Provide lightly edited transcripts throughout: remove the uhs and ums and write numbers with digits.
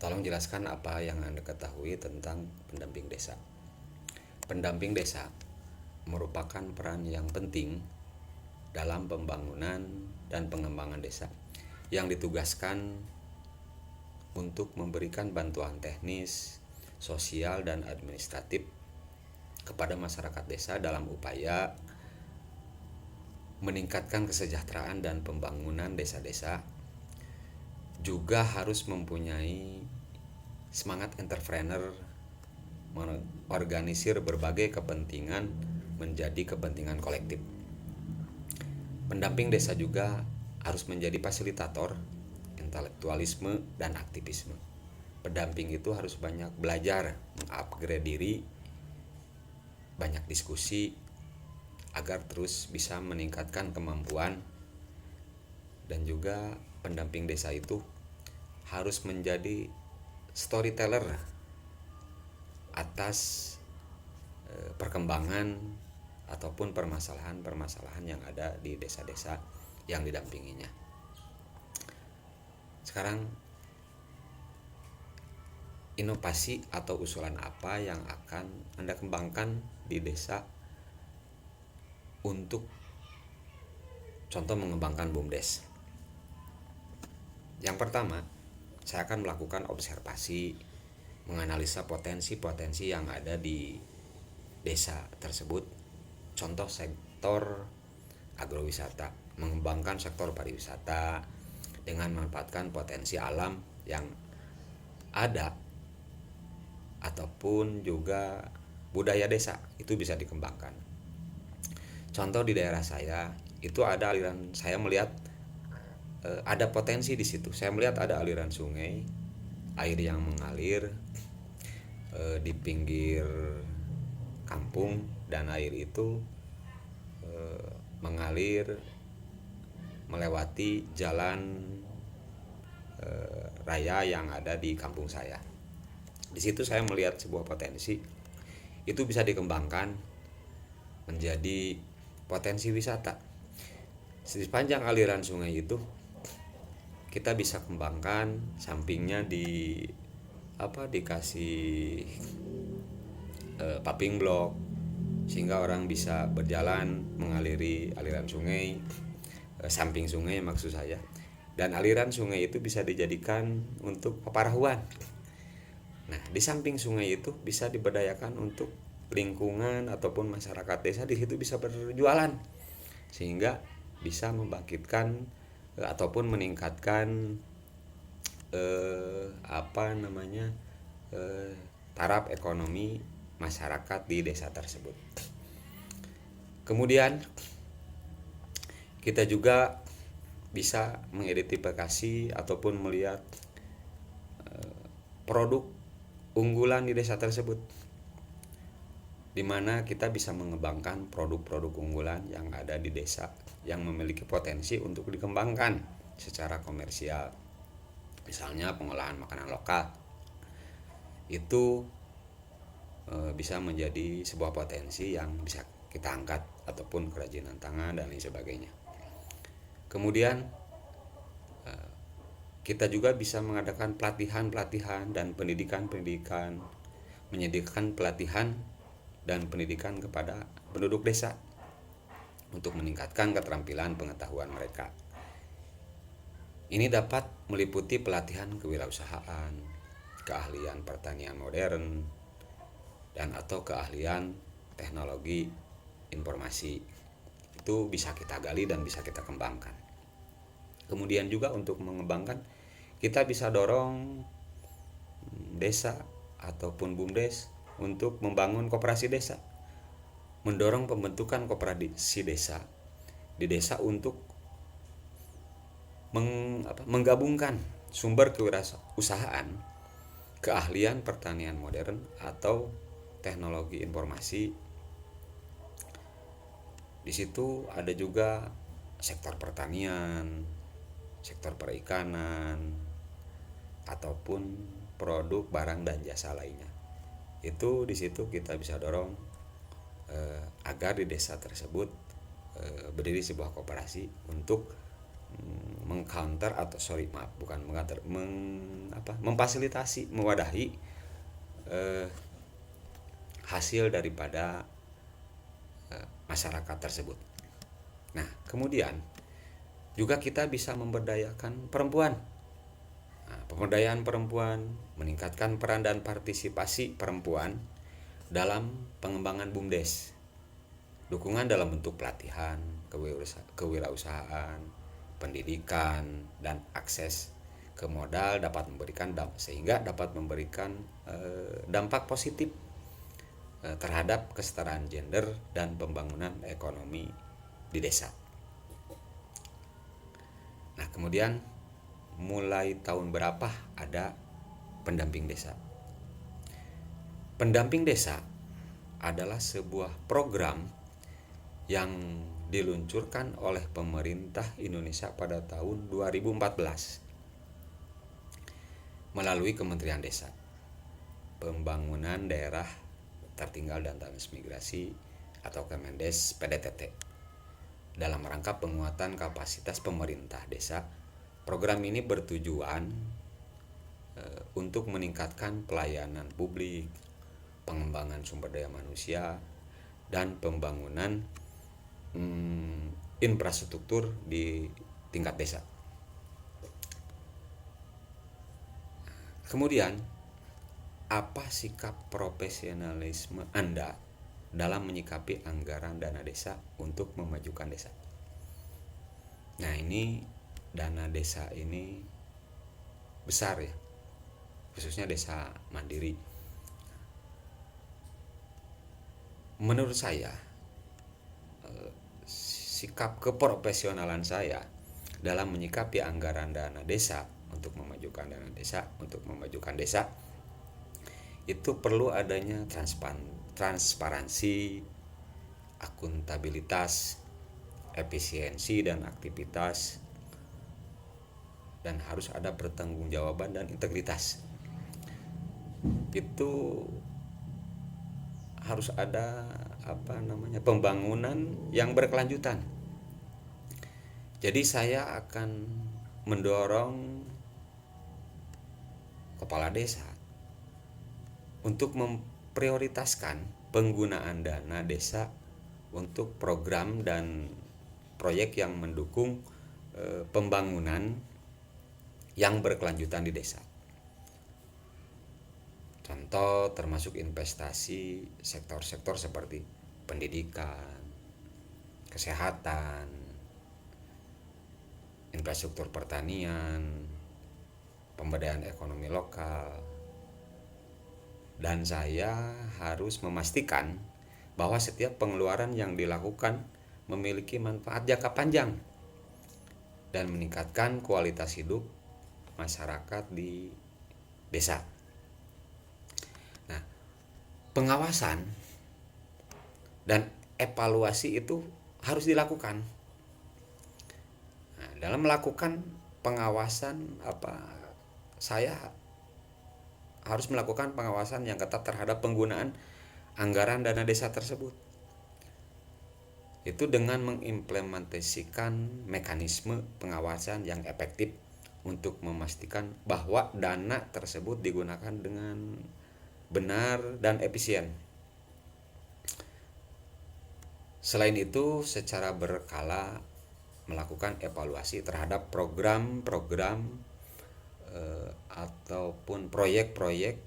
Tolong jelaskan apa yang Anda ketahui tentang pendamping desa. Pendamping desa merupakan peran yang penting dalam pembangunan dan pengembangan desa yang ditugaskan untuk memberikan bantuan teknis, sosial, dan administratif kepada masyarakat desa dalam upaya meningkatkan kesejahteraan dan pembangunan desa-desa. Juga harus mempunyai semangat entrepreneur, mengorganisir berbagai kepentingan menjadi kepentingan kolektif. Pendamping desa juga harus menjadi fasilitator intelektualisme dan aktivisme. Pendamping itu harus banyak belajar, mengupgrade diri, banyak diskusi agar terus bisa meningkatkan kemampuan. Dan juga pendamping desa itu harus menjadi storyteller atas perkembangan ataupun permasalahan-permasalahan yang ada di desa-desa yang didampinginya. Sekarang, inovasi atau usulan apa yang akan Anda kembangkan di desa untuk contoh mengembangkan BUMDes? Yang pertama, saya akan melakukan observasi, menganalisa potensi-potensi yang ada di desa tersebut. Contoh sektor agrowisata, mengembangkan sektor pariwisata dengan memanfaatkan potensi alam yang ada ataupun juga budaya desa itu bisa dikembangkan. Contoh di daerah saya itu ada aliran, saya melihat ada potensi di situ. Saya melihat ada aliran sungai, air yang mengalir di pinggir kampung, dan air itu mengalir melewati jalan raya yang ada di kampung saya. Di situ saya melihat sebuah potensi itu bisa dikembangkan menjadi potensi wisata. Di sepanjang aliran sungai itu kita bisa kembangkan, sampingnya dikasih paving block sehingga orang bisa berjalan mengaliri aliran sungai, samping sungai maksud saya. Dan aliran sungai itu bisa dijadikan untuk peparahuan. Nah, di samping sungai itu bisa diberdayakan untuk lingkungan ataupun masyarakat desa di situ bisa berjualan sehingga bisa membangkitkan ataupun meningkatkan taraf ekonomi masyarakat di desa tersebut. Kemudian kita juga bisa mengidentifikasi ataupun melihat produk unggulan di desa tersebut, di mana kita bisa mengembangkan produk-produk unggulan yang ada di desa yang memiliki potensi untuk dikembangkan secara komersial. Misalnya pengolahan makanan lokal itu bisa menjadi sebuah potensi yang bisa kita angkat, ataupun kerajinan tangan dan lain sebagainya. Kemudian kita juga bisa mengadakan pelatihan-pelatihan dan pendidikan-pendidikan, menyediakan pelatihan dan pendidikan kepada penduduk desa untuk meningkatkan keterampilan pengetahuan mereka. Ini dapat meliputi pelatihan kewirausahaan, keahlian pertanian modern, dan atau keahlian teknologi informasi. Itu bisa kita gali dan bisa kita kembangkan. Kemudian juga untuk mengembangkan, kita bisa dorong desa ataupun BUMDes untuk membangun koperasi desa, mendorong pembentukan koperasi desa di desa untuk menggabungkan sumber kewirausahaan, keahlian pertanian modern atau teknologi informasi. Di situ ada juga sektor pertanian, sektor perikanan, ataupun produk barang dan jasa lainnya. Itu di situ kita bisa dorong agar di desa tersebut berdiri sebuah koperasi untuk mengcounter atau sorry maaf bukan mengcounter memfasilitasi mewadahi hasil daripada masyarakat tersebut. Nah, kemudian juga kita bisa memberdayakan perempuan. Nah, pemberdayaan perempuan meningkatkan peran dan partisipasi perempuan dalam pengembangan BUMDes. Dukungan dalam bentuk pelatihan, kewirausahaan, pendidikan, dan akses ke modal dapat memberikan dampak positif terhadap kesetaraan gender dan pembangunan ekonomi di desa. Nah, kemudian mulai tahun berapa ada pendamping desa? Pendamping desa adalah sebuah program yang diluncurkan oleh pemerintah Indonesia pada tahun 2014 melalui Kementerian Desa, Pembangunan Daerah Tertinggal dan Transmigrasi atau Kemendes PDTT. Dalam rangka penguatan kapasitas pemerintah desa, program ini bertujuan untuk meningkatkan pelayanan publik, pengembangan sumber daya manusia, dan pembangunan infrastruktur di tingkat desa. Kemudian, apa sikap profesionalisme Anda dalam menyikapi anggaran dana desa untuk memajukan desa? Nah, ini dana desa ini besar ya, khususnya desa mandiri. Menurut saya, sikap keprofesionalan saya dalam menyikapi anggaran dana desa untuk memajukan desa itu perlu adanya transparansi, akuntabilitas, efisiensi dan aktivitas, dan harus ada pertanggungjawaban dan integritas. Itu harus ada pembangunan yang berkelanjutan. Jadi saya akan mendorong kepala desa untuk memprioritaskan penggunaan dana desa untuk program dan proyek yang mendukung pembangunan yang berkelanjutan di desa. Contoh termasuk investasi sektor-sektor seperti pendidikan, kesehatan, infrastruktur pertanian, pemberdayaan ekonomi lokal. Dan saya harus memastikan bahwa setiap pengeluaran yang dilakukan memiliki manfaat jangka panjang dan meningkatkan kualitas hidup masyarakat di desa. Nah, pengawasan dan evaluasi itu harus dilakukan. Nah, dalam melakukan pengawasan saya harus melakukan pengawasan yang ketat terhadap penggunaan anggaran dana desa tersebut. Itu dengan mengimplementasikan mekanisme pengawasan yang efektif untuk memastikan bahwa dana tersebut digunakan dengan benar dan efisien. Selain itu, secara berkala melakukan evaluasi terhadap program-program ataupun proyek-proyek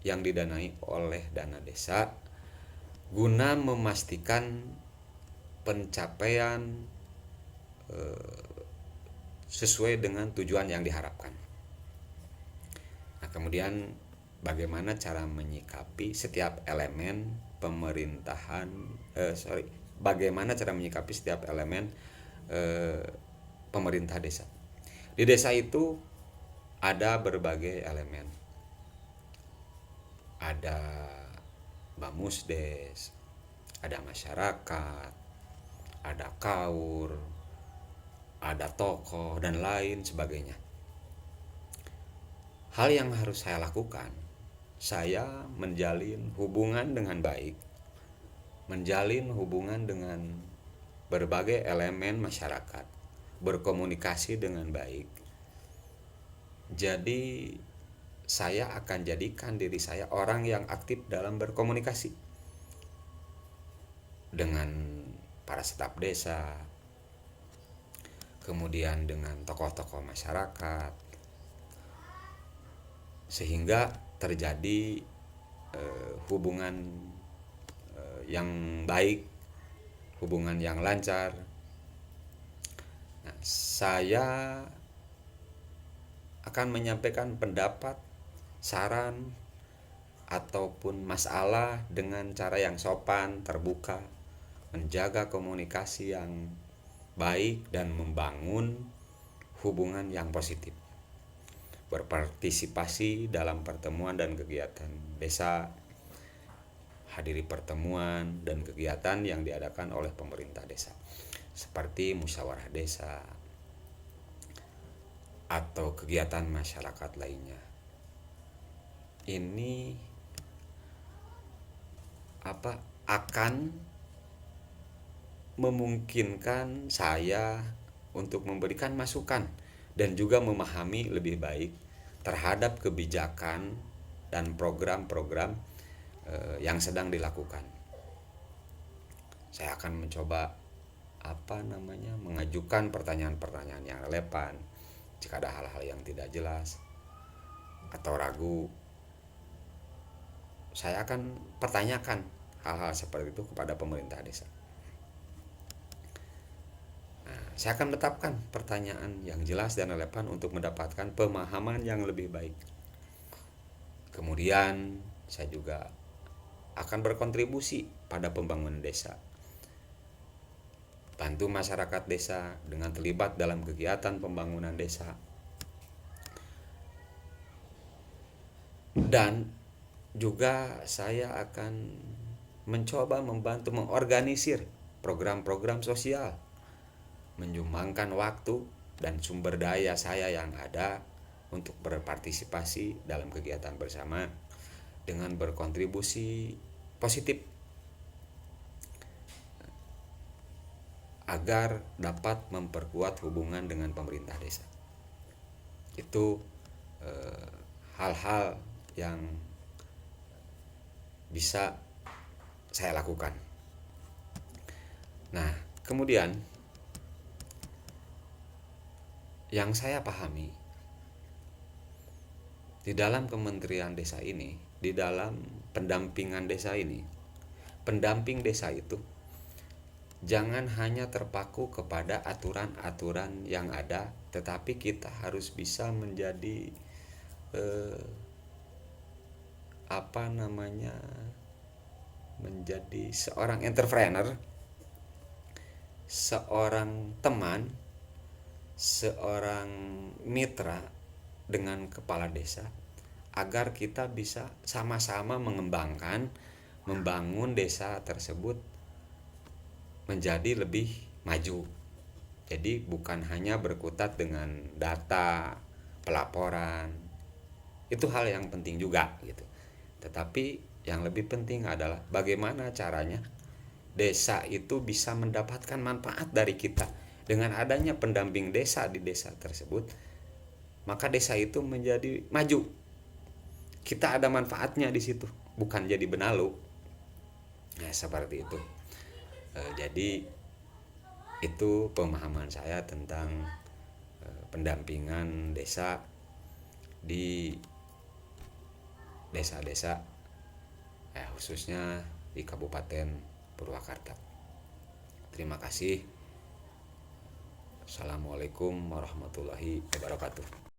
yang didanai oleh dana desa guna memastikan pencapaian sesuai dengan tujuan yang diharapkan. Nah, kemudian bagaimana cara menyikapi setiap elemen pemerintah desa. Di desa itu ada berbagai elemen. Ada Bamusdes, ada masyarakat, ada KAUR, ada tokoh dan lain sebagainya. Hal yang harus saya lakukan, saya menjalin hubungan dengan baik, menjalin hubungan dengan berbagai elemen masyarakat, berkomunikasi dengan baik. Jadi saya akan jadikan diri saya orang yang aktif dalam berkomunikasi dengan para staf desa, kemudian dengan tokoh-tokoh masyarakat, sehingga terjadi hubungan yang baik, hubungan yang lancar. Nah, saya akan menyampaikan pendapat, saran, ataupun masalah dengan cara yang sopan, terbuka, menjaga komunikasi yang baik, dan membangun hubungan yang positif. Berpartisipasi dalam pertemuan dan kegiatan desa, hadiri pertemuan dan kegiatan yang diadakan oleh pemerintah desa, seperti musyawarah desa atau kegiatan masyarakat lainnya. Ini akan memungkinkan saya untuk memberikan masukan dan juga memahami lebih baik terhadap kebijakan dan program-program yang sedang dilakukan. Saya akan mencoba mengajukan pertanyaan-pertanyaan yang relevan jika ada hal-hal yang tidak jelas atau ragu. Saya akan pertanyakan hal-hal seperti itu kepada pemerintah desa. Saya akan menetapkan pertanyaan yang jelas dan relevan untuk mendapatkan pemahaman yang lebih baik. Kemudian saya juga akan berkontribusi pada pembangunan desa. Bantu masyarakat desa dengan terlibat dalam kegiatan pembangunan desa. Dan juga saya akan mencoba membantu mengorganisir program-program sosial, menyumbangkan waktu dan sumber daya saya yang ada untuk berpartisipasi dalam kegiatan bersama dengan berkontribusi positif agar dapat memperkuat hubungan dengan pemerintah desa. Itu hal-hal yang bisa saya lakukan. Nah, kemudian yang saya pahami di dalam Kementerian Desa ini, di dalam pendampingan desa ini, pendamping desa itu jangan hanya terpaku kepada aturan-aturan yang ada, tetapi kita harus bisa menjadi menjadi seorang entrepreneur, seorang teman, seorang mitra dengan kepala desa, agar kita bisa sama-sama membangun desa tersebut menjadi lebih maju. Jadi bukan hanya berkutat dengan data, pelaporan, itu hal yang penting juga gitu. Tetapi yang lebih penting adalah bagaimana caranya desa itu bisa mendapatkan manfaat dari kita. Dengan adanya pendamping desa di desa tersebut, maka desa itu menjadi maju. Kita ada manfaatnya di situ, bukan jadi benalu. Nah, seperti itu. Jadi itu pemahaman saya tentang pendampingan desa di desa-desa, khususnya di Kabupaten Purwakarta. Terima kasih. Assalamualaikum warahmatullahi wabarakatuh.